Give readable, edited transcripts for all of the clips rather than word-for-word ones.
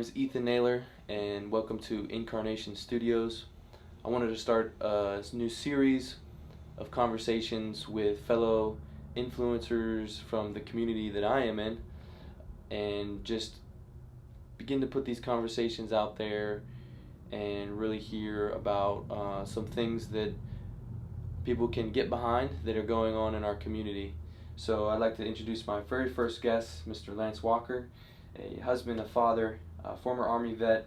name's Ethan Naylor, and welcome to Incarnation Studios. I wanted to start a new series of conversations with fellow influencers from the community that I am in, and just begin to put these conversations out there and really hear about some things that people can get behind that are going on in our community. So I'd like to introduce my very first guest, Mr. Lance Walker, a husband, a father, a former Army vet,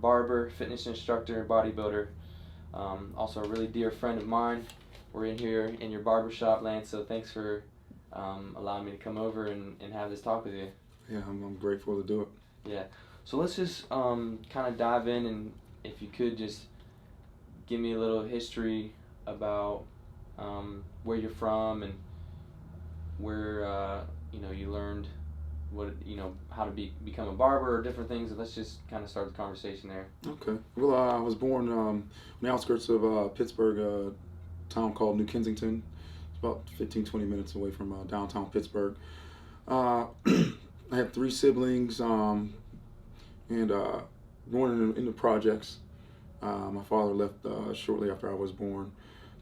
barber, fitness instructor, and bodybuilder. Also a really dear friend of mine. We're in here in your barber shop, Lance, so thanks for allowing me to come over and have this talk with you. Yeah, I'm grateful to do it. Yeah, so let's just kind of dive in, and if you could just give me a little history about where you're from and where you learned how to become a barber or different things. And let's just kind of start the conversation there. Okay. Well, I was born on the outskirts of Pittsburgh, a town called New Kensington. It's about 15-20 minutes away from downtown Pittsburgh. I have 3 siblings, and born in the projects. My father left shortly after I was born,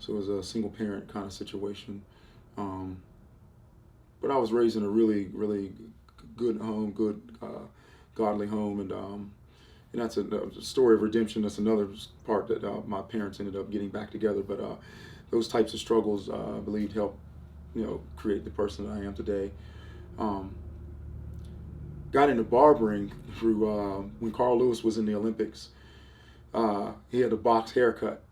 so it was a single parent kind of situation. But I was raised in a really, really good home, godly home, and that's a story of redemption. That's another part that my parents ended up getting back together. But those types of struggles, I believe, helped create the person that I am today. Got into barbering through when Carl Lewis was in the Olympics. He had a box haircut,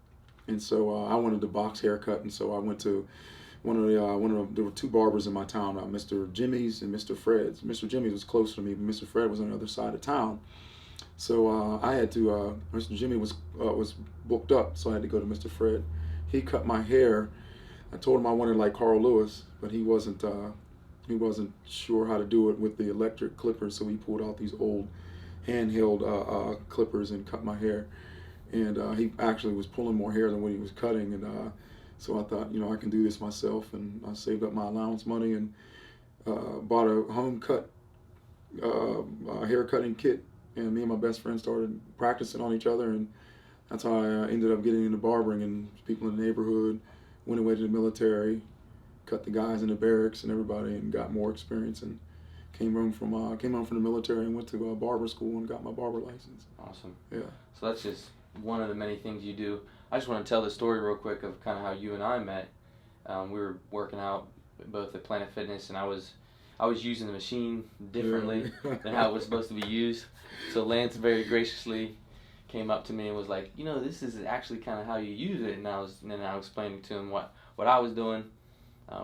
and so I wanted the box haircut, and so I went to there were 2 barbers in my town, Mr. Jimmy's and Mr. Fred's. Mr. Jimmy's was closer to me, but Mr. Fred was on the other side of town. So I had to, Mr. Jimmy was booked up, so I had to go to Mr. Fred. He cut my hair. I told him I wanted like Carl Lewis, but he wasn't sure how to do it with the electric clippers, so he pulled out these old handheld clippers and cut my hair. And he actually was pulling more hair than what he was cutting, and so I thought, I can do this myself, and I saved up my allowance money and bought a home cut hair cutting kit, and me and my best friend started practicing on each other, and that's how I ended up getting into barbering. And people in the neighborhood went away to the military, cut the guys in the barracks and everybody, and got more experience, and came home from the military and went to barber school and got my barber license. Awesome. Yeah. So that's just one of the many things you do. I just want to tell the story real quick of kind of how you and I met. We were working out both at Planet Fitness, and I was using the machine differently than how it was supposed to be used. So Lance very graciously came up to me and was like, this is actually kind of how you use it. And then I was explaining to him what I was doing.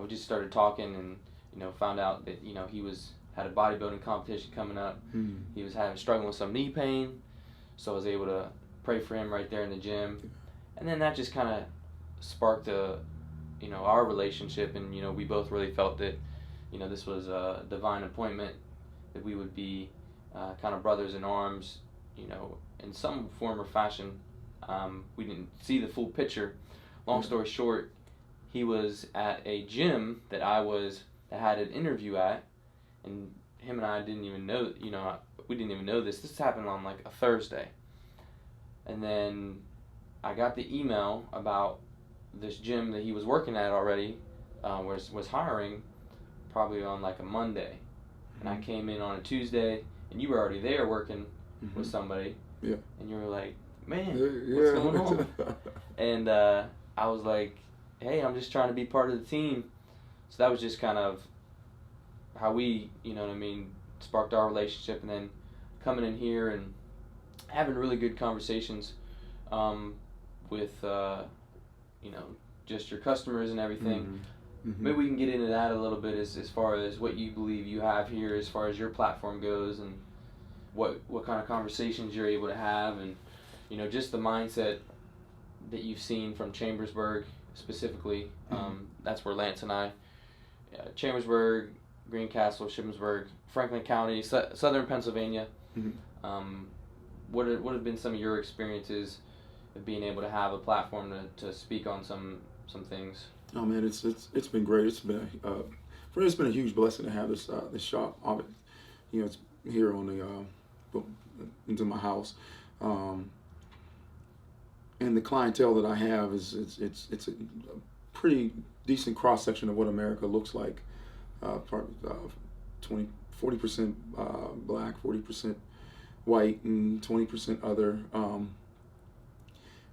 We just started talking, and found out that he had a bodybuilding competition coming up. He was struggling with some knee pain, so I was able to pray for him right there in the gym. And then that just kind of sparked our relationship, and we both really felt that this was a divine appointment, that we would be kind of brothers in arms, in some form or fashion. We didn't see the full picture. Long story short, he was at a gym that I had an interview at, and him and I didn't even know, we didn't even know this. This happened on like a Thursday. And then I got the email about this gym that he was working at already, was hiring, probably on like a Monday. And I came in on a Tuesday, and you were already there working with somebody. Yeah. And you were like, man, what's going on? And I was like, hey, I'm just trying to be part of the team. So that was just kind of how we, sparked our relationship. And then coming in here and having really good conversations with just your customers and everything. Maybe we can get into that a little bit as far as what you believe you have here as far as your platform goes, and what kind of conversations you're able to have, and just the mindset that you've seen from Chambersburg specifically. That's where Lance and I, Chambersburg, Greencastle, Shippensburg, Franklin County, Southern Pennsylvania. What have been some of your experiences of being able to have a platform to speak on some things? Oh man, it's been great. It's been for me, it's been a huge blessing to have this shop. It's here on the into my house. And the clientele that I have is it's a pretty decent cross section of what America looks like. 40% black, 40% white, and 20% other.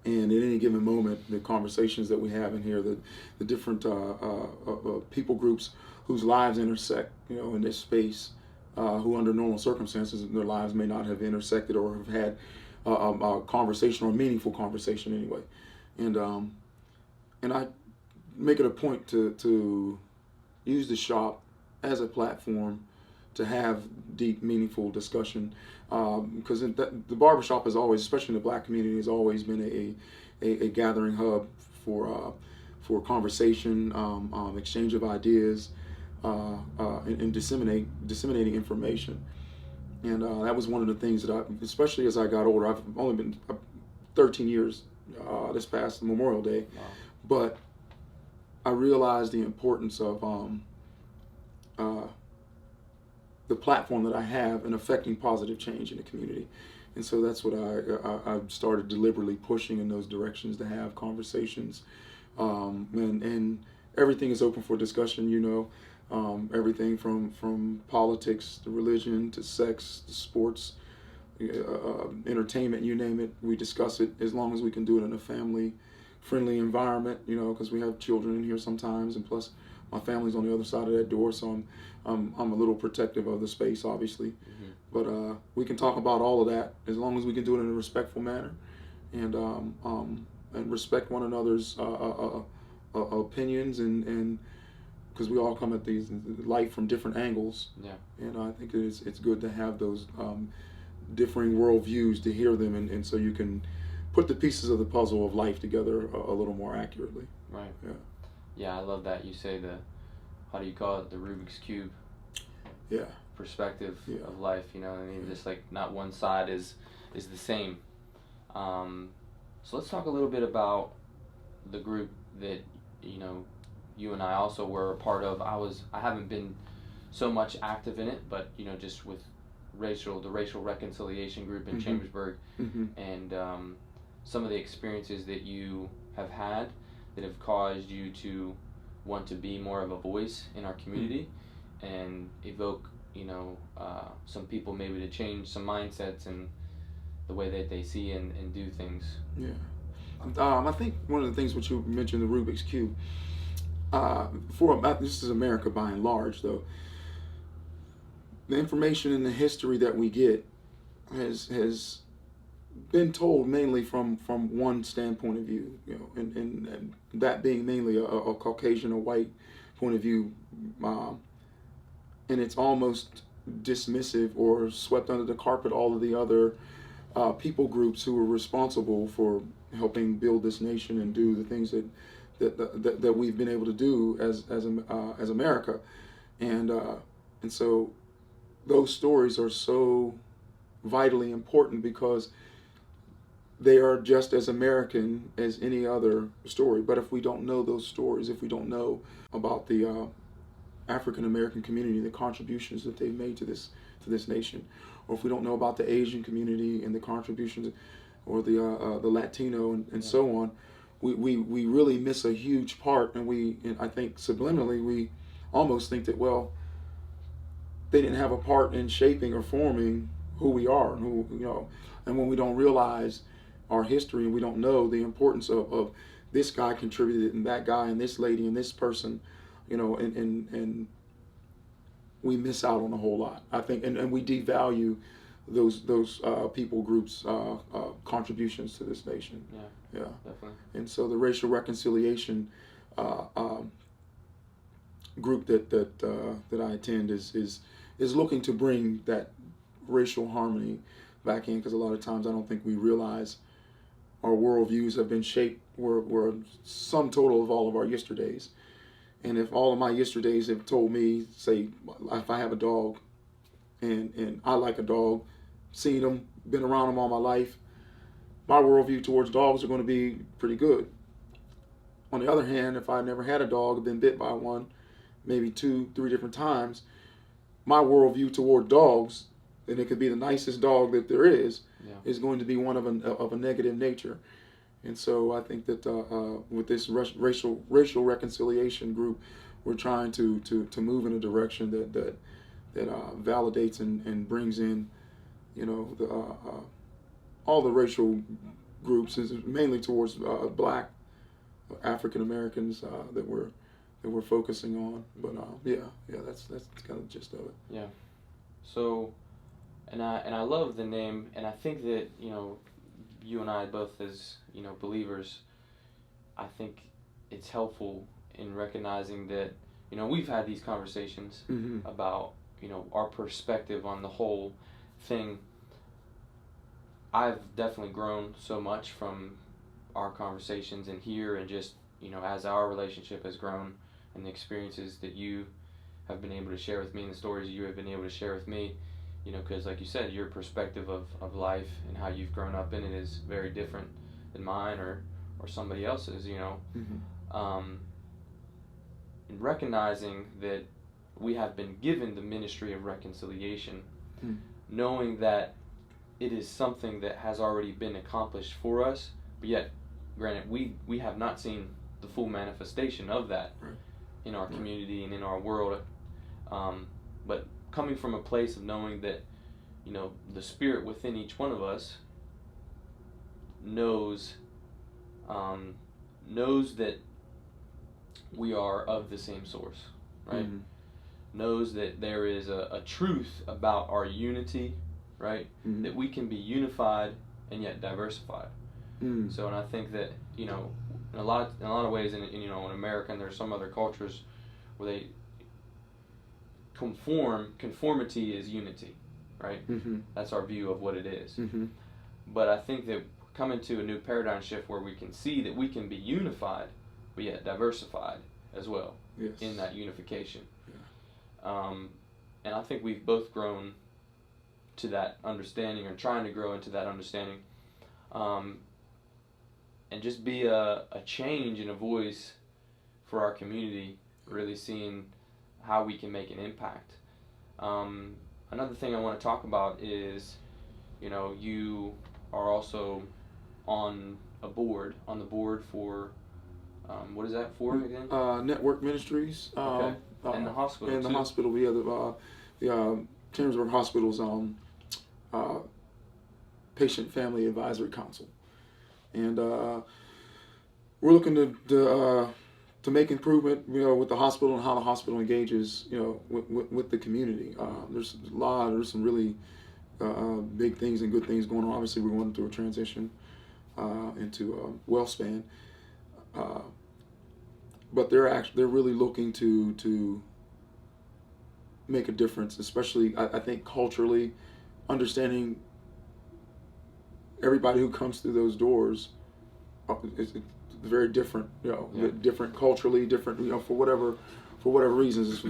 And at any given moment, the conversations that we have in here, the different people groups whose lives intersect, in this space, who under normal circumstances their lives may not have intersected or have had a conversation or a meaningful conversation anyway. And I make it a point to use the shop as a platform to have deep, meaningful discussion, because the barbershop is always, especially in the black community, has always been a gathering hub for conversation, exchange of ideas, and disseminating information. And that was one of the things that especially as I got older, I've only been 13 years this past Memorial Day, Wow. but I realized the importance of the platform that I have in affecting positive change in the community. And so that's what I started deliberately pushing in those directions, to have conversations. And everything is open for discussion, everything from politics to religion to sex to sports, entertainment, you name it. We discuss it, as long as we can do it in a family-friendly environment, because we have children in here sometimes, and plus my family's on the other side of that door, so I'm a little protective of the space, obviously. Mm-hmm. But we can talk about all of that as long as we can do it in a respectful manner, and respect one another's opinions, and because we all come at these life from different angles. Yeah. And I think it's good to have those differing worldviews, to hear them, and so you can put the pieces of the puzzle of life together a little more accurately. Right. Yeah. Yeah, I love that you say how do you call it, the Rubik's Cube. Yeah. Perspective Yeah. of life, just like not one side is the same. So let's talk a little bit about the group that you and I also were a part of. I haven't been so much active in it, but just with the racial reconciliation group in Mm-hmm. Chambersburg, Mm-hmm. and some of the experiences that you have had that have caused you to want to be more of a voice in our community, and evoke some people maybe to change some mindsets and the way that they see and do things. Yeah. I think one of the things which you mentioned, the Rubik's Cube, this is America by and large, though, the information and the history that we get has been told mainly from one standpoint of view, and that being mainly a Caucasian or white point of view, and it's almost dismissive or swept under the carpet all of the other people groups who were responsible for helping build this nation and do the things that we've been able to do as America, and so those stories are so vitally important, because they are just as American as any other story. But if we don't know those stories, if we don't know about the African American community, the contributions that they've made to this nation, or if we don't know about the Asian community and the contributions, or the Latino and so on, we really miss a huge part. And I think subliminally we almost think that, well, they didn't have a part in shaping or forming who we are, and and when we don't realize our history, and we don't know the importance of this guy contributed, and that guy, and this lady, and this person, and we miss out on a whole lot, I think, and we devalue those people groups' contributions to this nation. Yeah, definitely. And so the racial reconciliation group that I attend is looking to bring that racial harmony back in, because a lot of times I don't think we realize our worldviews have been shaped. We're a sum total of all of our yesterdays. And if all of my yesterdays have told me, say, if I have a dog and I like a dog, seen them, been around them all my life, my worldview towards dogs are going to be pretty good. On the other hand, if I never had a dog, been bit by one, maybe 2-3 different times, my worldview toward dogs and it could be the nicest dog that there is, Yeah. is going to be one of a negative nature. And so I think that with this racial reconciliation group, we're trying to move in a direction that validates and brings in, you know, all the racial groups, is mainly towards Black African Americans that we're focusing on. But yeah, that's kind of the gist of it. Yeah. So, and I love the name, and I think that, you know, you and I both, as, you know, believers, I think it's helpful in recognizing that, you know, we've had these conversations Mm-hmm. about, you know, our perspective on the whole thing. I've definitely grown so much from our conversations in here, and just, you know, as our relationship has grown, and the experiences that you have been able to share with me, and the stories you have been able to share with me, you know, because like you said, your perspective of life and how you've grown up in it is very different than mine or somebody else's, you know. Mm-hmm. And recognizing that we have been given the ministry of reconciliation, knowing that it is something that has already been accomplished for us, but yet, granted, we have not seen the full manifestation of that Right. in our community and in our world. But coming from a place of knowing that, you know, the Spirit within each one of us knows that we are of the same source, right? Mm-hmm. Knows that there is a truth about our unity, right? Mm-hmm. That we can be unified and yet diversified. Mm-hmm. So, and I think that, you know, in a lot of ways, in you know, in America, and there's some other cultures where they conformity is unity, right? Mm-hmm. That's our view of what it is. Mm-hmm. But I think that coming to a new paradigm shift where we can see that we can be unified, but yet diversified as well. Yes. In that unification. Yeah. And I think we've both grown to that understanding, or trying to grow into that understanding, and just be a change and a voice for our community, really seeing how we can make an impact. Another thing I want to talk about is, you know, you are also on the board for, what is that for again? Network Ministries. Okay. And the hospital. And the too. hospital, we have the Thamesburg Hospital's Patient Family Advisory Council, and we're looking to make improvement, you know, with the hospital and how the hospital engages, you know, with the community. There's some really big things and good things going on. Obviously, we're going through a transition into WellSpan. But they're really looking to make a difference, especially I think culturally, understanding everybody who comes through those doors is very different, you know, Yeah. different culturally, different, you know, for whatever reasons. It's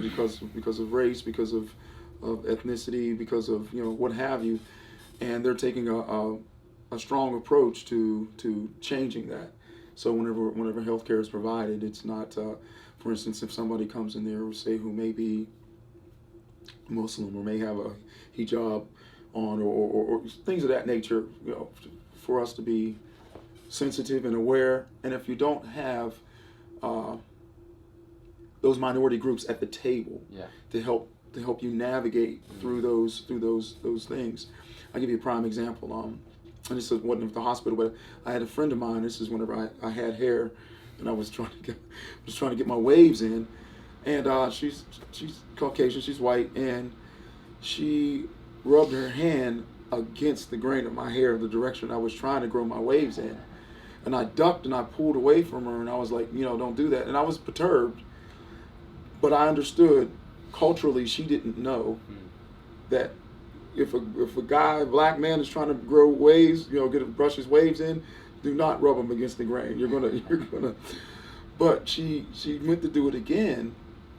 because of race, because of ethnicity, because of, you know, what have you, and they're taking a strong approach to changing that. So whenever healthcare is provided, it's not, for instance, if somebody comes in there, say, who may be Muslim or may have a hijab on, or things of that nature, you know, for us to be sensitive and aware. And if you don't have those minority groups at the table, Yeah. to help you navigate through those things, I'll give you a prime example. And this wasn't at the hospital, but I had a friend of mine. This is whenever I had hair, and I was trying to get my waves in, and she's Caucasian, she's white, and she rubbed her hand against the grain of my hair, the direction I was trying to grow my waves in, and I ducked and I pulled away from her, and I was like, you know, don't do that, and I was perturbed, but I understood culturally she didn't know that. If a guy, a black man, is trying to grow waves, you know, brush his waves in, do not rub them against the grain. You're gonna. But she went to do it again,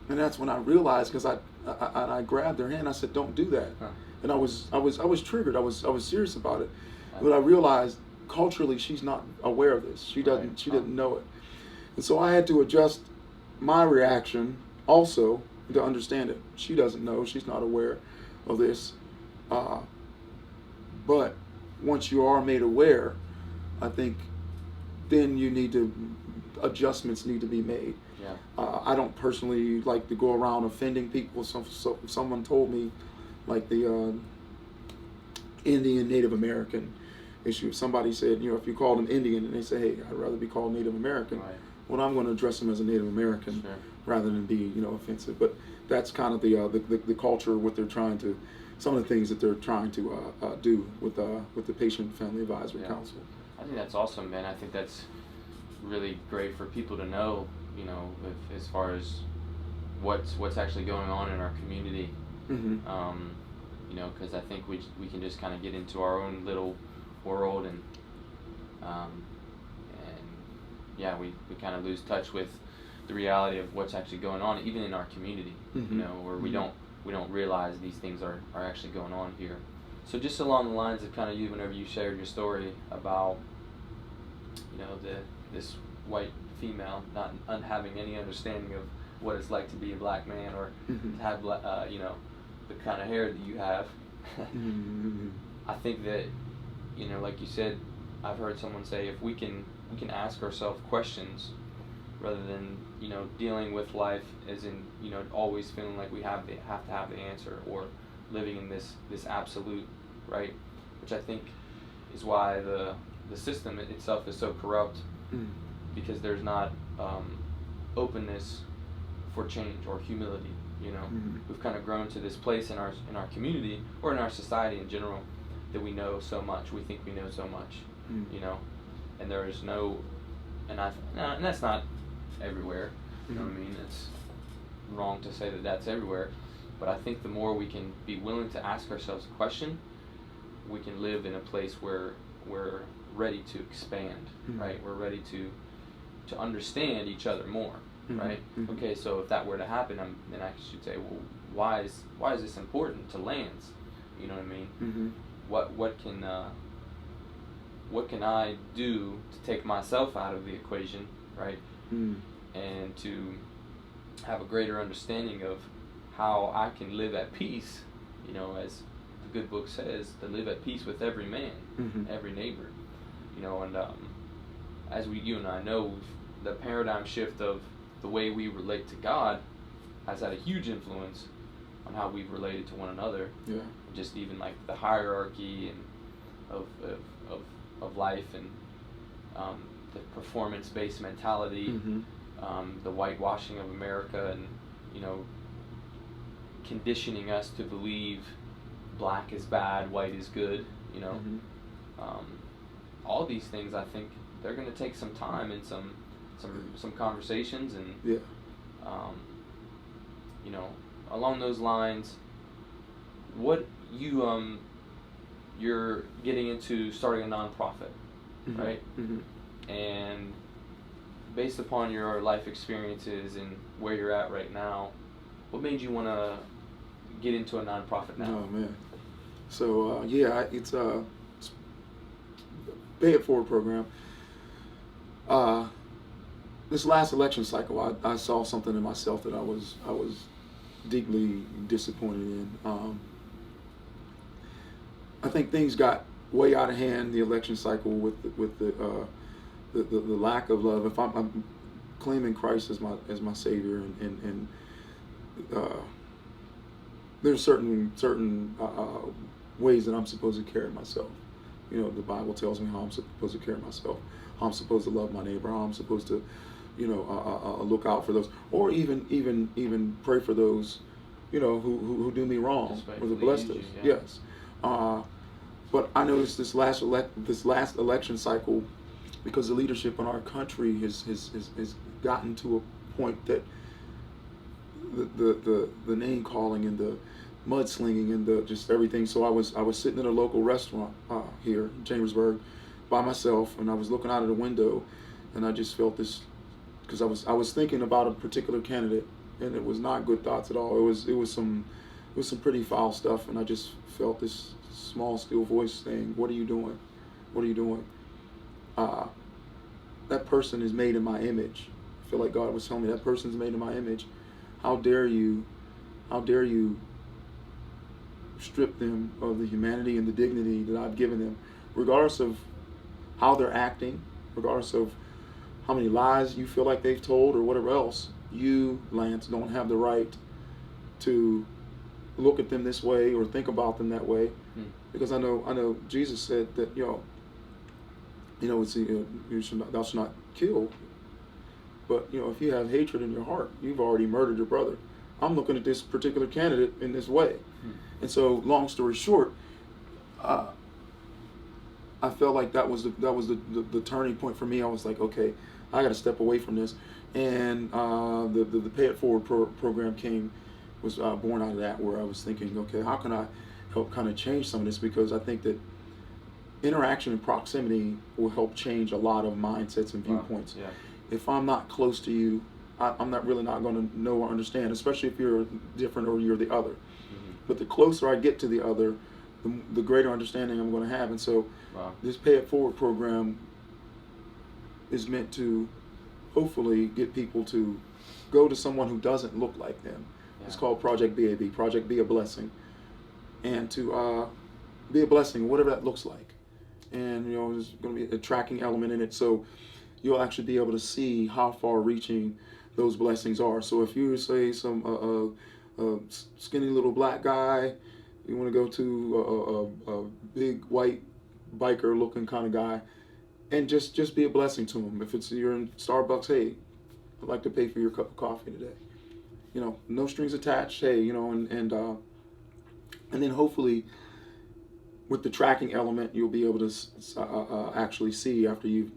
and that's when I realized, because I grabbed her hand. I said, "Don't do that," and I was triggered. I was serious about it, but I realized culturally she's not aware of this. She didn't know it, and so I had to adjust my reaction also to understand it. She doesn't know. She's not aware of this. Uh, but once you are made aware, I think then adjustments need to be made. Yeah. I don't personally like to go around offending people. Someone told me, like the Indian Native American issue. If somebody said, if you call them Indian and they say, hey, I'd rather be called Native American, Right. well, I'm going to address them as a Native American, Sure. rather than be offensive. But that's kind of the culture, what they're trying to, some of the things that they're trying to do with the Patient Family Advisory Council. I think that's awesome, man. I think that's really great for people to know, as far as what's actually going on in our community. Mm-hmm. Because I think we can just kind of get into our own little world, and we kind of lose touch with the reality of what's actually going on, even in our community. Mm-hmm. Where we don't realize these things are actually going on here. So just along the lines of kind of whenever you shared your story about, this white female not having any understanding of what it's like to be a black man, or Mm-hmm. to have the kind of hair that you have. Mm-hmm. I think that, like you said, I've heard someone say, if we can ask ourselves questions rather than dealing with life as in always feeling like we have to have the answer, or living in this absolute, right, which I think is why the system itself is so corrupt, because there's not openness for change or humility. Mm-hmm. We've kind of grown to this place in our community, or in our society in general, that we know so much. We think we know so much, and there is no, and that's not everywhere. You know what I mean? It's wrong to say that that's everywhere, but I think the more we can be willing to ask ourselves a question, we can live in a place where we're ready to expand, right? We're ready to understand each other more, right? Mm-hmm. Okay, so if that were to happen, then I should say, well, why is this important to lands? You know what I mean? Mm-hmm. What can I do to take myself out of the equation, right? And to have a greater understanding of how I can live at peace, as the good book says, to live at peace with every man, every neighbor, and as you and I know, the paradigm shift of the way we relate to God has had a huge influence on how we've related to one another. Yeah. Just even like the hierarchy and of life, and the performance-based mentality, the whitewashing of America, and conditioning us to believe black is bad, white is good. All these things, I think they're going to take some time and some conversations, and along those lines, what you're getting into starting a nonprofit, right? And based upon your life experiences and where you're at right now, what made you want to get into a nonprofit now? Oh man, so it's a Pay It Forward program. This last election cycle, I saw something in myself that I was deeply disappointed in. I think things got way out of hand the election cycle with the lack of love. If I'm claiming Christ as my Savior, and there's certain ways that I'm supposed to carry myself. The Bible tells me how I'm supposed to carry myself, how I'm supposed to love my neighbor, how I'm supposed to, look out for those, or even pray for those, who do me wrong, or to bless those. Yeah. Yes. But I noticed this last election cycle, because the leadership in our country has gotten to a point that the name calling and the mudslinging and the just everything. So I was sitting in a local restaurant here in Chambersburg by myself, and I was looking out of the window, and I just felt this, because I was thinking about a particular candidate, and it was not good thoughts at all. It was some pretty foul stuff, and I just felt this small still voice saying, "What are you doing? What are you doing?" That person is made in my image. I feel like God was telling me that person's made in my image. How dare you strip them of the humanity and the dignity that I've given them, regardless of how they're acting, regardless of how many lies you feel like they've told or whatever else. You, Lance, don't have the right to look at them this way or think about them that way, because I know Jesus said that it's thou shalt not kill, but if you have hatred in your heart, you've already murdered your brother. I'm looking at this particular candidate in this way, and so long story short, I felt like that was the turning point for me. I was like, okay, I got to step away from this, and the Pay It Forward program was born out of that, where I was thinking, okay, how can I help kind of change some of this, because I think that interaction and proximity will help change a lot of mindsets and viewpoints. Wow. Yeah. If I'm not close to you, I'm not really not going to know or understand, especially if you're different or you're the other. But the closer I get to the other, the greater understanding I'm going to have. And so this Pay It Forward program is meant to hopefully get people to go to someone who doesn't look like them. Yeah. It's called Project BAB, Project Be a Blessing, and to be a blessing, whatever that looks like. And there's going to be a tracking element in it, so you'll actually be able to see how far-reaching those blessings are. So if you say some skinny little black guy, you want to go to a big white biker-looking kind of guy, and just be a blessing to him. If you're in Starbucks, hey, I'd like to pay for your cup of coffee today. No strings attached. Hey, and then hopefully, with the tracking element, you'll be able to actually see after you've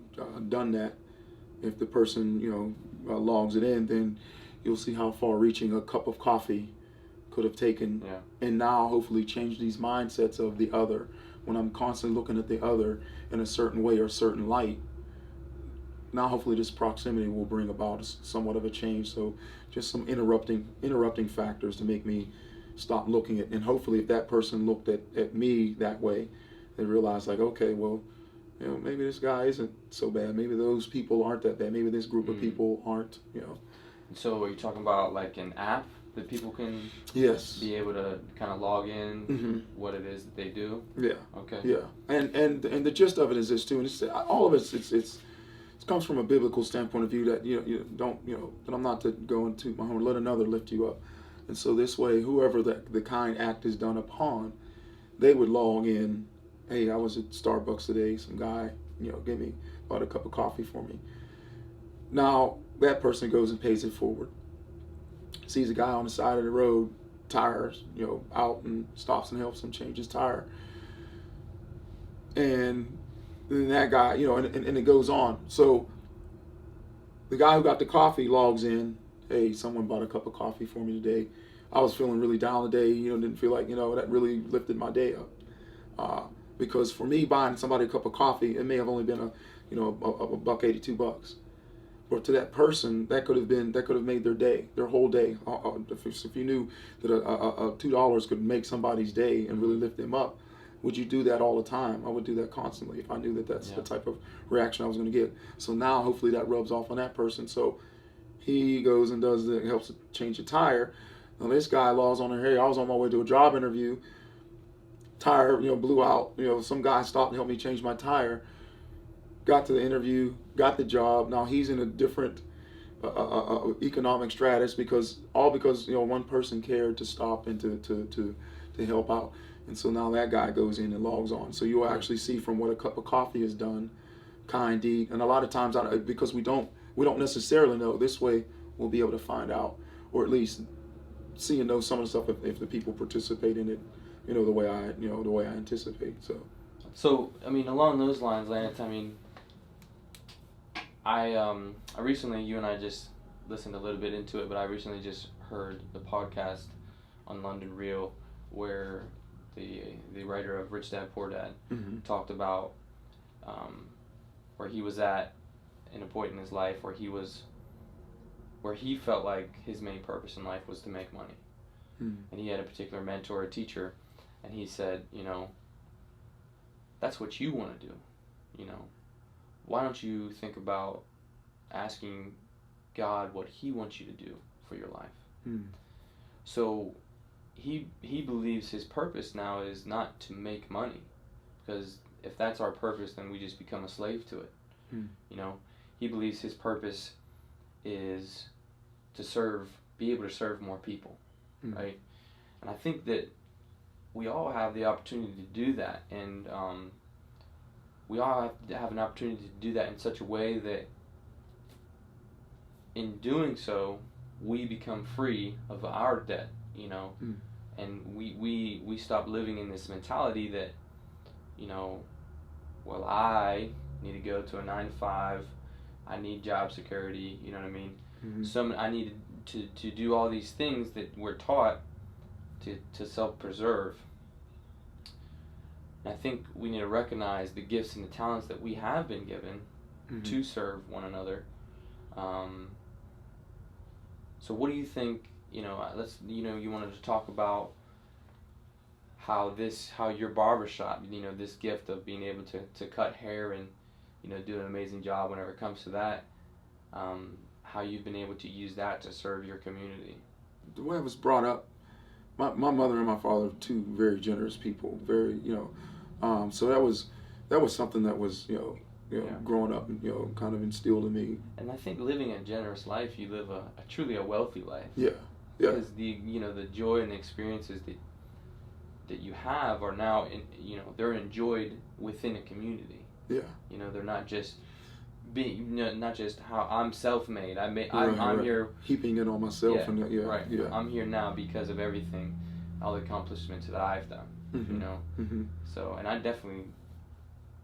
done that. If the person logs it in, then you'll see how far-reaching a cup of coffee could have taken, and now hopefully change these mindsets of the other. When I'm constantly looking at the other in a certain way or a certain light, now hopefully this proximity will bring about somewhat of a change. So just some interrupting factors to make me stop looking at, and hopefully if that person looked at me that way, they realize like, okay, well, maybe this guy isn't so bad. Maybe those people aren't that bad. Maybe this group of people aren't, So are you talking about like an app that people can be able to kind of log in what it is that they do? Yeah. Okay. Yeah. And the gist of it is this too, and it's all of it comes from a biblical standpoint of view that you don't that I'm not to go into my home, let another lift you up. And so this way, whoever the kind act is done upon, they would log in. Hey, I was at Starbucks today. Some guy, bought a cup of coffee for me. Now that person goes and pays it forward. Sees a guy on the side of the road, tires, out, and stops and helps him change his tire. And then that guy, and it goes on. So the guy who got the coffee logs in. Hey, someone bought a cup of coffee for me today. I was feeling really down today. Didn't feel like that really lifted my day up. Because for me, buying somebody a cup of coffee, it may have only been a $1.82. But to that person, that could have made their day, their whole day. If you knew that a $2 could make somebody's day and really lift them up, would you do that all the time? I would do that constantly if I knew that that's the type of reaction I was going to get. So now hopefully that rubs off on that person. So he goes and helps to change the tire. Now this guy logs on there. Hey, I was on my way to a job interview. Tire, blew out. Some guy stopped and helped me change my tire. Got to the interview, got the job. Now he's in a different economic stratus because one person cared to stop and to help out. And so now that guy goes in and logs on. So you'll actually see from what a cup of coffee has done, kind deed. And a lot of times, because we don't necessarily know, this way we'll be able to find out, or at least see and know some of the stuff if the people participate in it, the way I anticipate. So I mean, along those lines, Lance, I mean, I recently, you and I just listened a little bit into it, but I recently just heard the podcast on London Real where the writer of Rich Dad Poor Dad talked about where he was at in a point in his life where he felt like his main purpose in life was to make money. And he had a particular mentor or teacher, and he said, that's what you want to do. Why don't you think about asking God what he wants you to do for your life? So he believes his purpose now is not to make money, because if that's our purpose, then we just become a slave to it. Mm. You know, he believes his purpose is to be able to serve more people, right? And I think that we all have the opportunity to do that, and we all have to have an opportunity to do that in such a way that in doing so, we become free of our debt, you know, and we stop living in this mentality that, you know, well, I need to go to a 9 to 5, I need job security, you know what I mean? I need to do all these things that we're taught to self-preserve. And I think we need to recognize the gifts and the talents that we have been given to serve one another. So what do you think, you know, you wanted to talk about how your barbershop, you know, this gift of being able to cut hair and, you know, do an amazing job whenever it comes to that, how you've been able to use that to serve your community. The way I was brought up, my mother and my father are two very generous people, very, you know, so that was something that was, you know, growing up, you know, kind of instilled in me. And I think living a generous life, you live a truly a wealthy life. Yeah. Because the joy and the experiences that you have are now they're enjoyed within a community. Yeah. You know, they're not just not just how I'm self-made. I'm right. here heaping it on myself. Yeah, right. Yeah. I'm here now because of everything, all the accomplishments that I've done. You know. So, and I definitely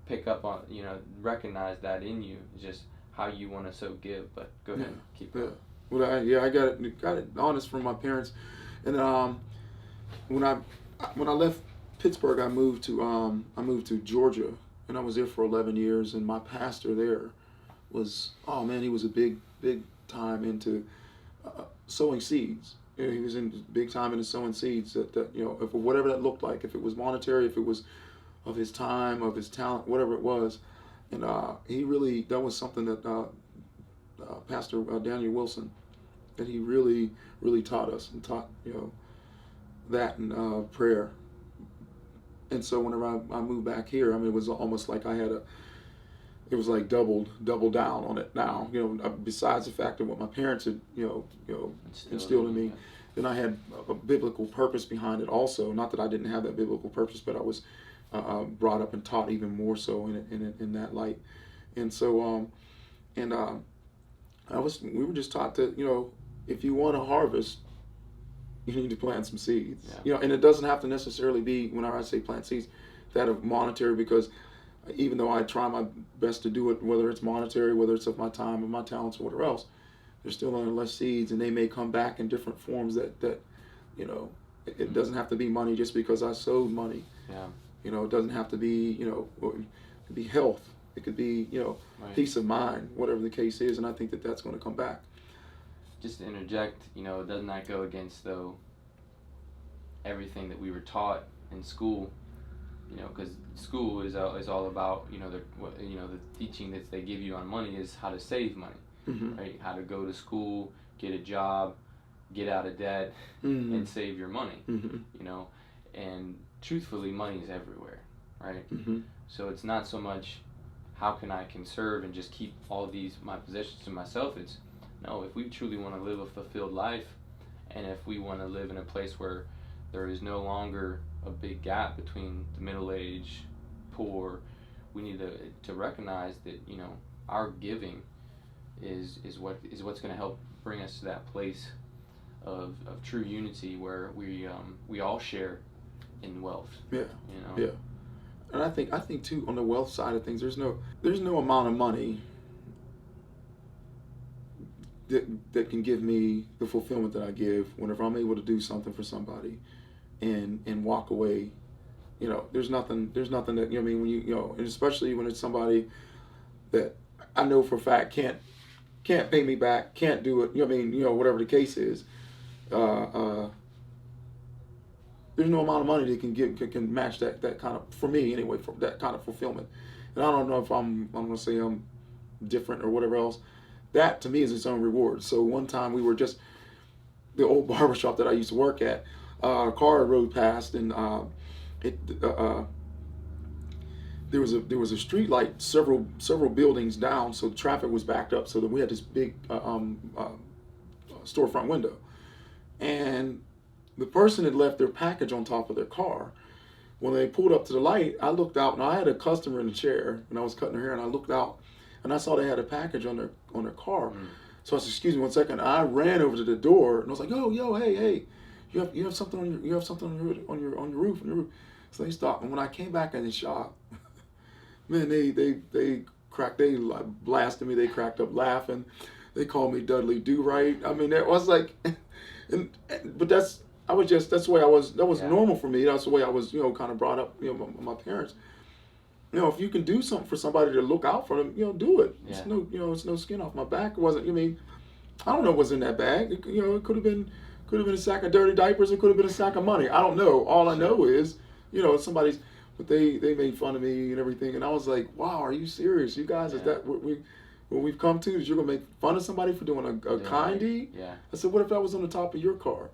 pick up on, you know, recognize that in you, just how you want to so give. But go ahead, keep going. Well, I got it honest from my parents, and when I left Pittsburgh, I moved to Georgia, and I was there for 11 years. And my pastor there was, oh man, he was a big time into sowing seeds. You know, he was in big time into sowing seeds that you know, if whatever that looked like, if it was monetary, if it was of his time, of his talent, whatever it was. And that was something that Pastor Daniel Wilson, that he really taught us, and taught, you know, that and prayer. And so whenever I moved back here, I mean, it was almost like it was like double down on it now. You know, besides the fact of what my parents had, you know, instilled in me, then I had a biblical purpose behind it also. Not that I didn't have that biblical purpose, but I was brought up and taught even more so in that light. And so we were just taught that, you know, if you want to harvest, you need to plant some seeds. Yeah. You know, and it doesn't have to necessarily be, whenever I say plant seeds, that of monetary, because even though I try my best to do it, whether it's monetary, whether it's of my time or my talents or whatever else, there's still less seeds, and they may come back in different forms that you know, it doesn't have to be money just because I sowed money. Yeah. You know, it doesn't have to be, you know, it could be health. It could be, you know, peace of mind, whatever the case is, and I think that that's going to come back. Just to interject, you know, doesn't that go against, though, everything that we were taught in school? You know, because school is all about, you know, the teaching that they give you on money is how to save money, right? How to go to school, get a job, get out of debt, and save your money. You know, and truthfully, money is everywhere, right? So it's not so much how can I conserve and just keep all my possessions to myself. It's no, if we truly want to live a fulfilled life, and if we want to live in a place where there is no longer a big gap between the middle-aged, poor, we need to recognize that, you know, our giving is what's going to help bring us to that place of true unity where we all share in wealth. Yeah. You know. Yeah. And I think too, on the wealth side of things, there's no amount of money that can give me the fulfillment that I give whenever I'm able to do something for somebody and walk away. You know, there's nothing that, you know what I mean, when you know, and especially when it's somebody that I know for a fact can't pay me back, can't do it, you know what I mean, you know, whatever the case is. There's no amount of money that can match that kind of, for me anyway, for that kind of fulfillment. And I don't know if I'm gonna say I'm different or whatever else. That to me is its own reward. So one time we were just, the old barbershop that I used to work at, A car rode past, and it there was a street light several buildings down, so the traffic was backed up. So that we had this big storefront window, and the person had left their package on top of their car. When they pulled up to the light, I looked out, and I had a customer in the chair, and I was cutting her hair, and I looked out, and I saw they had a package on their car. So I said, "Excuse me, 1 second." I ran over to the door, and I was like, yo, hey, you have something on your roof. So they stopped, and when I came back in the shop, man, they blasted me. They cracked up laughing. They called me Dudley Do Right. I mean, it was like, but that's the way I was. That was normal for me. That's the way I was, kind of brought up, by my parents. If you can do something for somebody to look out for them, do it. Yeah. It's no skin off my back. It wasn't. I don't know what's in that bag. It could have been a sack of dirty diapers. It could have been a sack of money. I don't know. All I know is, somebody's. But they made fun of me and everything, and I was like, wow, are you serious? You guys, is that what we've come to? Is you're gonna make fun of somebody for doing a kind deed? Yeah. I said, what if that was on the top of your car?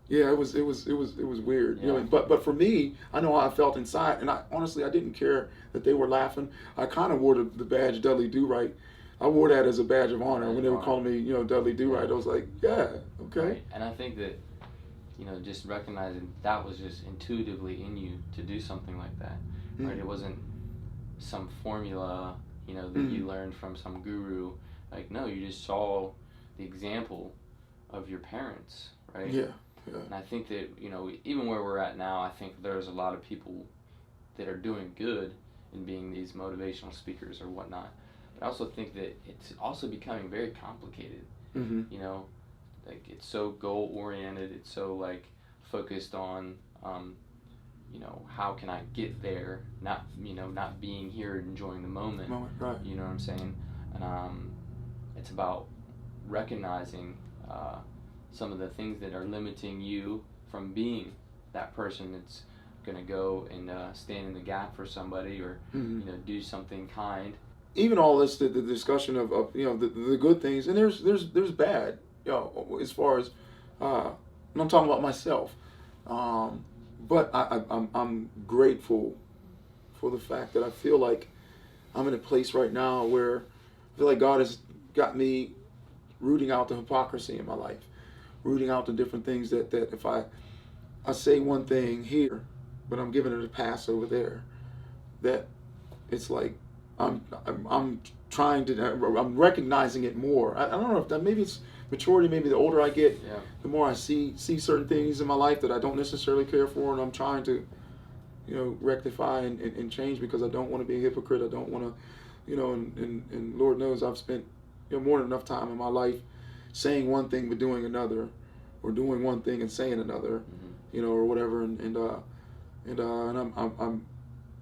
Yeah, it was weird. Yeah. But for me, I know how I felt inside, and I honestly didn't care that they were laughing. I kind of wore the badge Dudley Do Right. I wore that as a badge of honor when they were calling me, Dudley Do Right. I was like, yeah, okay. Right. And I think that, just recognizing that was just intuitively in you to do something like that, right? It wasn't some formula, that you learned from some guru. Like, no, you just saw the example of your parents, right? Yeah. And I think that, even where we're at now, I think there's a lot of people that are doing good in being these motivational speakers or whatnot. But I also think that it's also becoming very complicated. Like, it's so goal oriented. It's so focused on, how can I get there? Not being here and enjoying the moment. Right. You know what I'm saying? And it's about recognizing some of the things that are limiting you from being that person that's going to go and stand in the gap for somebody or do something kind. Even all this, the discussion of the good things, and there's bad, as far as, and I'm talking about myself, but I'm grateful for the fact that I feel like I'm in a place right now where I feel like God has got me rooting out the hypocrisy in my life, rooting out the different things that if I say one thing here, but I'm giving it a pass over there, that it's like I'm trying to, I'm recognizing it more. I don't know if that, maybe it's maturity. Maybe the older I get, the more I see certain things in my life that I don't necessarily care for, and I'm trying to, rectify and change, because I don't want to be a hypocrite. I don't want to, and Lord knows I've spent more than enough time in my life saying one thing but doing another, or doing one thing and saying another, or whatever. And I'm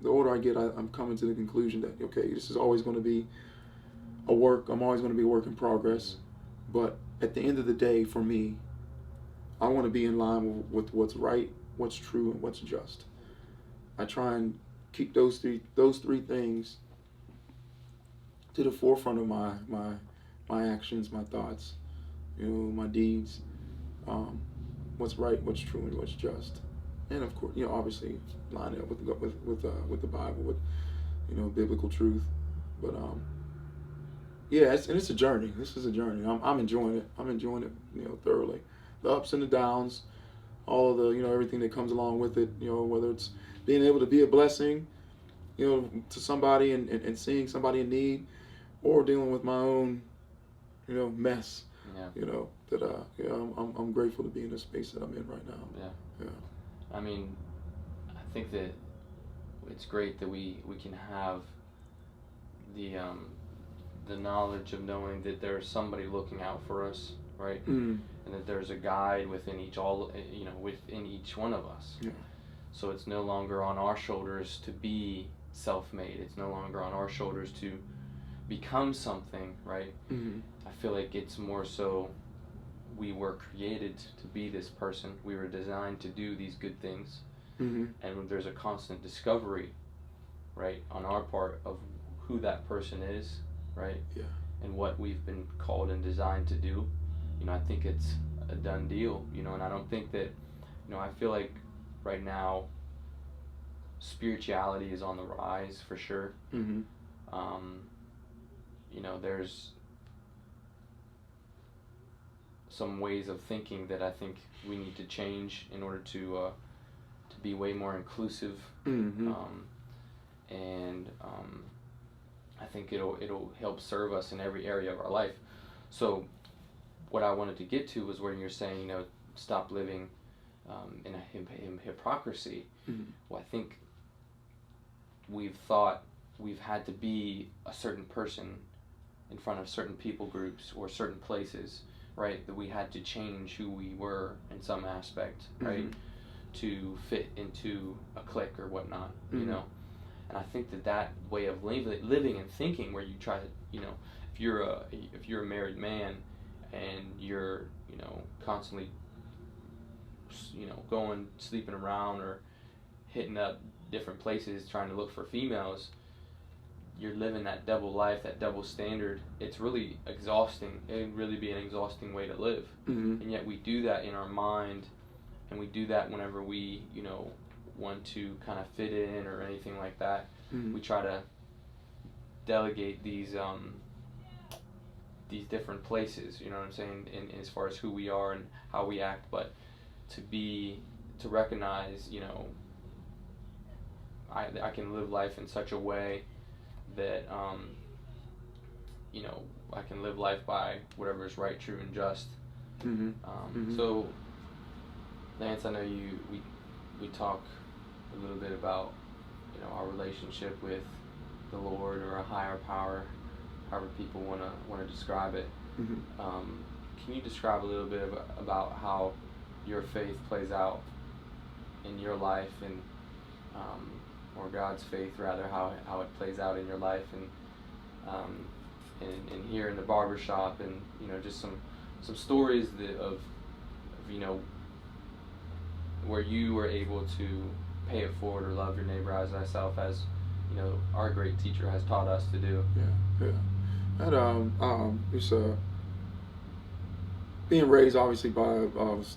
the older I get, I'm coming to the conclusion that, okay, this is always going to be a work. I'm always going to be a work in progress. But at the end of the day, for me, I want to be in line with what's right, what's true, and what's just. I try and keep those three things to the forefront of my actions, my thoughts, my deeds, what's right, what's true, and what's just. And of course, obviously line it up with the Bible, with biblical truth. But it's a journey. This is a journey. I'm enjoying it. I'm enjoying it, thoroughly. The ups and the downs, all of the everything that comes along with it. Whether it's being able to be a blessing, to somebody and seeing somebody in need, or dealing with my own, mess. That I'm grateful to be in the space that I'm in right now. Yeah. I mean, I think that it's great that we can have the knowledge of knowing that there's somebody looking out for us, right? And that there's a guide within each one of us. Yeah. So it's no longer on our shoulders to be self-made. It's no longer on our shoulders to become something, right? I feel like it's more so we were created to be this person. We were designed to do these good things. And there's a constant discovery, right, on our part of who that person is, right? Yeah. And what we've been called and designed to do. I think it's a done deal, and I don't think that, I feel like right now spirituality is on the rise for sure. Mm-hmm. Um, there's some ways of thinking that I think we need to change in order to be way more inclusive. Mm-hmm. And I think it'll help serve us in every area of our life. So what I wanted to get to was where you're saying, stop living in hypocrisy. Mm-hmm. Well, I think we've thought we've had to be a certain person in front of certain people groups or certain places, right? That we had to change who we were in some aspect, right? Mm-hmm. To fit into a clique or whatnot, Mm-hmm. And I think that way of living and thinking, where you try to, if you're a married man and you're, constantly, going, sleeping around or hitting up different places trying to look for females, you're living that double life, that double standard. It's really exhausting. It'd really be an exhausting way to live. Mm-hmm. And yet we do that in our mind, and we do that whenever we, want to kind of fit in or anything like that. Mm-hmm. We try to delegate these different places, you know what I'm saying, in as far as who we are and how we act, but to recognize, I can live life in such a way that I can live life by whatever is right, true, and just. Mm-hmm. Mm-hmm. So, Lance, I know we talk a little bit about our relationship with the Lord or a higher power, however people want to describe it. Mm-hmm. Can you describe a little bit about how your faith plays out in your life, and or God's faith rather, how it plays out in your life, and here in the barber shop, and just some stories of where you were able to pay it forward or love your neighbor as thyself, as our great teacher has taught us to do. Yeah. And it's being raised obviously by I was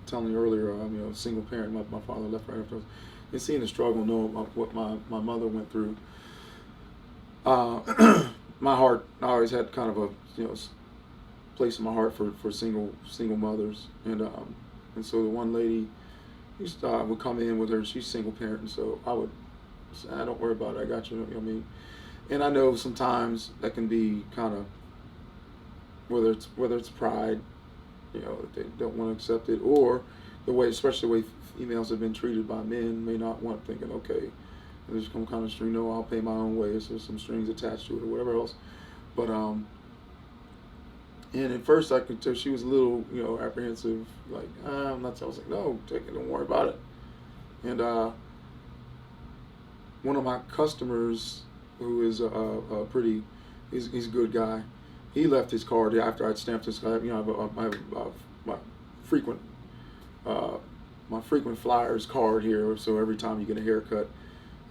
telling you earlier, single parent. My father left right after us, and seeing the struggle, knowing what my mother went through. My heart, I always had kind of a place in my heart for single mothers, and so the one lady would come in with her. She's single parent, and so I would say, don't worry about it, I got you. You know what I mean? And I know sometimes that can be kind of, whether it's pride, that they don't want to accept it, or the way, especially the way females have been treated by men, may not want, thinking, okay, there's some kind of string. No, I'll pay my own way. So there's some strings attached to it or whatever else. But and at first I could tell she was a little, apprehensive. Like, I'm not. I was like, no, take it. Don't worry about it. And one of my customers, who is he's a good guy. He left his card after I'd stamped his card. I have my frequent flyers card here. So every time you get a haircut,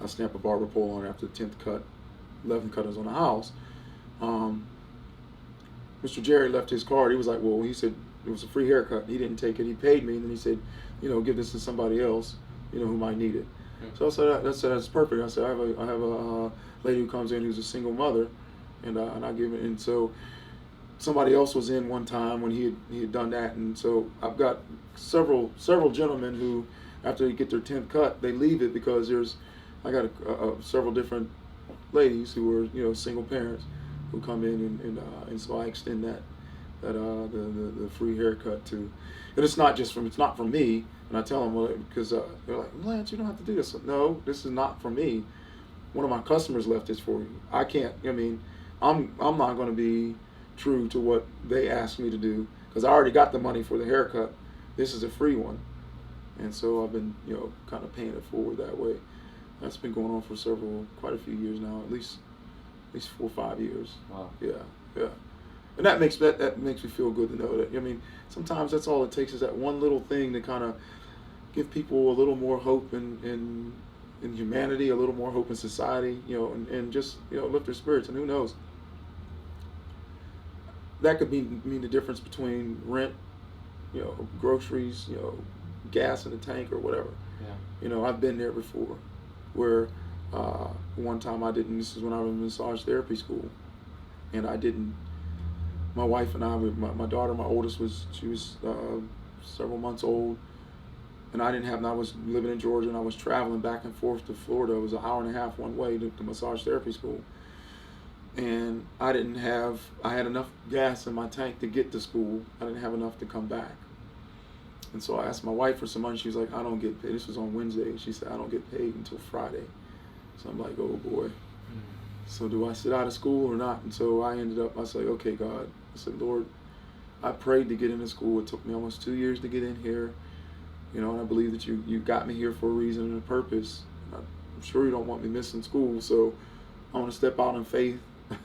I stamp a barber pole on it after the 10th cut. 11th cut is on the house. Mr. Jerry left his card. He was like, well, he said it was a free haircut. He didn't take it. He paid me, and then he said, give this to somebody else, who might need it. So I said, that's perfect. I said, I have a lady who comes in who's a single mother, and I give it. And so somebody else was in one time when he had done that, and so I've got several gentlemen who, after they get their 10th cut, they leave it because I got several different ladies who are single parents who come in, and so I extend the free haircut to, and it's not from me. And I tell them, because they're like, Lance, you don't have to do this. No, this is not for me. One of my customers left this for you. I can't. I'm not going to be true to what they asked me to do, because I already got the money for the haircut. This is a free one, and so I've been kind of paying it forward that way. That's been going on for quite a few years now, at least 4 or 5 years. Wow. Yeah. And that makes me feel good to know that. Sometimes that's all it takes, is that one little thing to kind of give people a little more hope in humanity, a little more hope in society, and just lift their spirits. And who knows, that could mean the difference between rent, groceries, gas in the tank or whatever. Yeah. You know, I've been there before, where one time I didn't. This is when I was in massage therapy school, and I didn't. My wife and I, my daughter, my oldest she was several months old, and I didn't have. And I was living in Georgia, and I was traveling back and forth to Florida. It was an hour and a half one way to massage therapy school, and I didn't have. I had enough gas in my tank to get to school. I didn't have enough to come back. And so I asked my wife for some money. She was like, I don't get paid. This was on Wednesday. She said, I don't get paid until Friday. So I'm like, oh boy. So do I sit out of school or not? And so I ended up, I was like, okay, God. I said, Lord, I prayed to get into school. It took me almost 2 years to get in here. You know, and I believe that you got me here for a reason and a purpose. I'm sure you don't want me missing school. So I'm going to step out in faith. I'm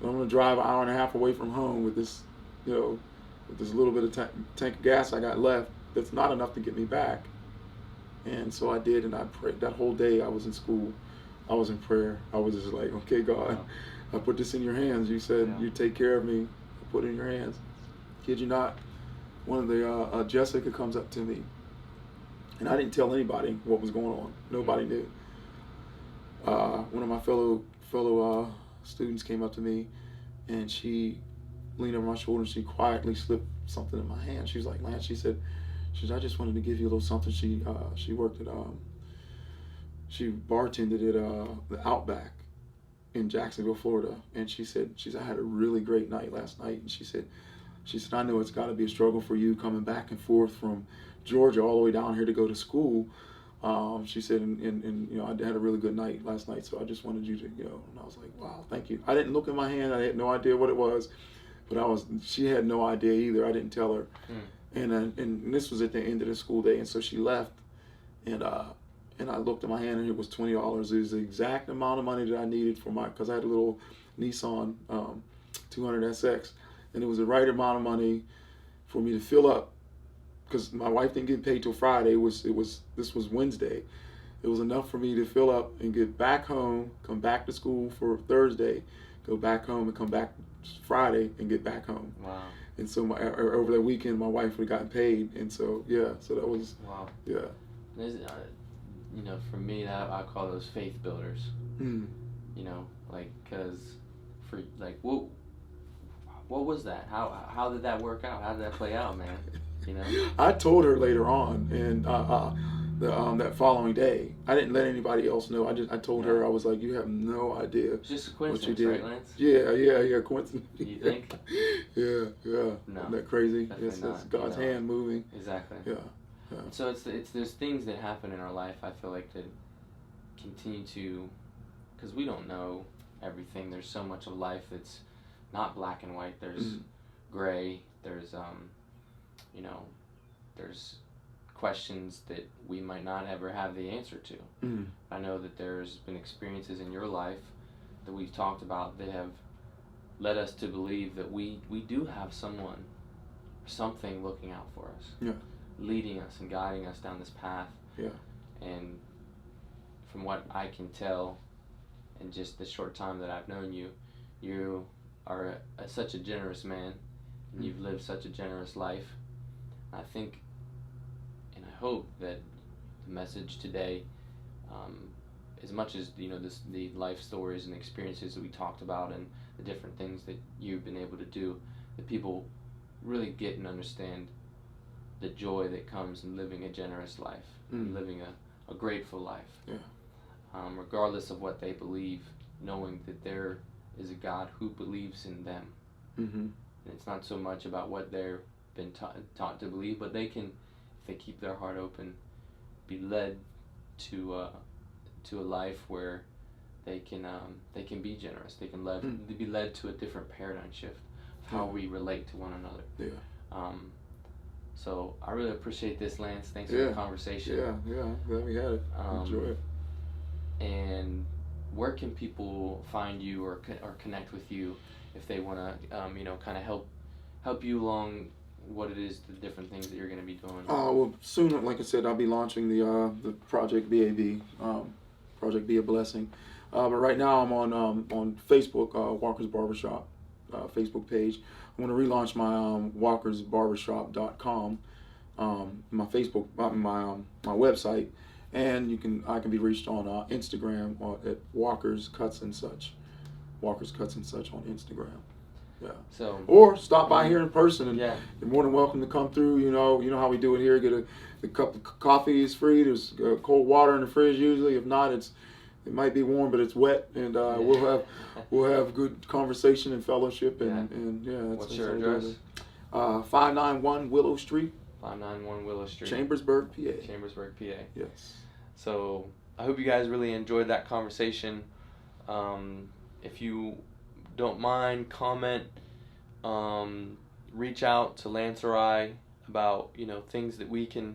going to drive an hour and a half away from home with this, you know, with this little bit of tank of gas I got left. That's not enough to get me back. And so I did, and I prayed. That whole day I was in school. I was in prayer. I was just like, okay, God, I put this in your hands. You said you take care of me. I put it in your hands. Kid you not, one of the, Jessica comes up to me, and I didn't tell anybody what was going on. Nobody knew. One of my fellow students came up to me, and she leaned over my shoulder, and she quietly slipped something in my hand. She was like, Lance, she said, I just wanted to give you a little something. She worked at, she bartended at the Outback in Jacksonville, Florida. And she said, I had a really great night last night. And she said, I know it's got to be a struggle for you coming back and forth from Georgia all the way down here to go to school. She said, and you know, I had a really good night last night, so I just wanted you to, you know. And I was like, wow, thank you. I didn't look in my hand. I had no idea what it was, but she had no idea either. I didn't tell her. And this was at the end of the school day, and so she left, and I looked at my hand, and it was $20. It was the exact amount of money that I needed for because I had a little Nissan 200SX, and it was the right amount of money for me to fill up, because my wife didn't get paid till Friday. This was Wednesday. It was enough for me to fill up and get back home, come back to school for Thursday, go back home, and come back Friday and get back home. Wow. And so over that weekend, my wife would have gotten paid, and so so that was yeah. You know, for me, I call those faith builders. You know, like, cause for like, what was that? How did that work out? How did that play out, man? You know. I told her later on, and that following day, I didn't let anybody else know. I told her, I was like, you have no idea. It's just a coincidence, what you did. right, Lance? Yeah, coincidence. You think? Yeah. No. Isn't that crazy? Definitely It's God's hand moving. Exactly. Yeah. So it's there's things that happen in our life, I feel like, that continue to, because we don't know everything. There's so much of life that's not black and white. There's gray. There's you know, there's questions that we might not ever have the answer to. I know that there's been experiences in your life that we've talked about that have led us to believe that we do have someone, something looking out for us, leading us and guiding us down this path. And from what I can tell, in just the short time that I've known you, you are such a generous man, and you've lived such a generous life. I think, and I hope that the message today, as much as, you know, the life stories and experiences that we talked about and the different things that you've been able to do, that people really get and understand the joy that comes in living a generous life, and living a grateful life, regardless of what they believe, knowing that there is a God who believes in them. And it's not so much about what they're been taught to believe, but they can, if they keep their heart open, be led to a life where they can be generous. They can be led to a different paradigm shift of how we relate to one another. So I really appreciate this, Lance. Thanks for the conversation. Yeah, glad we had it. Enjoy it. And where can people find you or connect with you if they want to, you know, kind of help you along what it is, the different things that you're going to be doing? Well, soon, like I said, I'll be launching the Project BAB, Project Be a Blessing. But right now I'm on Facebook, Walker's Barbershop, Facebook page. I want to relaunch my walkersbarbershop.com. my Facebook, my website, and I can be reached on Instagram at Walker's Cuts and Such. Walker's Cuts and Such on Instagram. Yeah. So. Or stop by here in person, and yeah. you're more than welcome to come through. You know how we do it here. Get a cup of coffee is free. There's cold water in the fridge usually. If not, it might be warm, but it's wet, and we'll have good conversation and fellowship, and that's what's your address? 591 Willow Street. 591 Willow Street. Chambersburg, PA. Chambersburg, PA. Yes. So I hope you guys really enjoyed that conversation. If you don't mind, comment, reach out to Lance or I about things that we can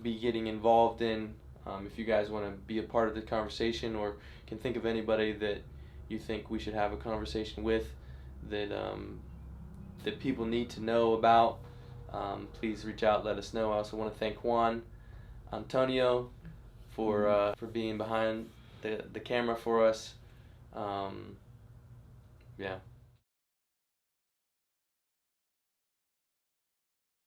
be getting involved in. If you guys want to be a part of the conversation, or can think of anybody that you think we should have a conversation with, that that people need to know about, please reach out, let us know. I also want to thank Juan Antonio for being behind the camera for us. Yeah.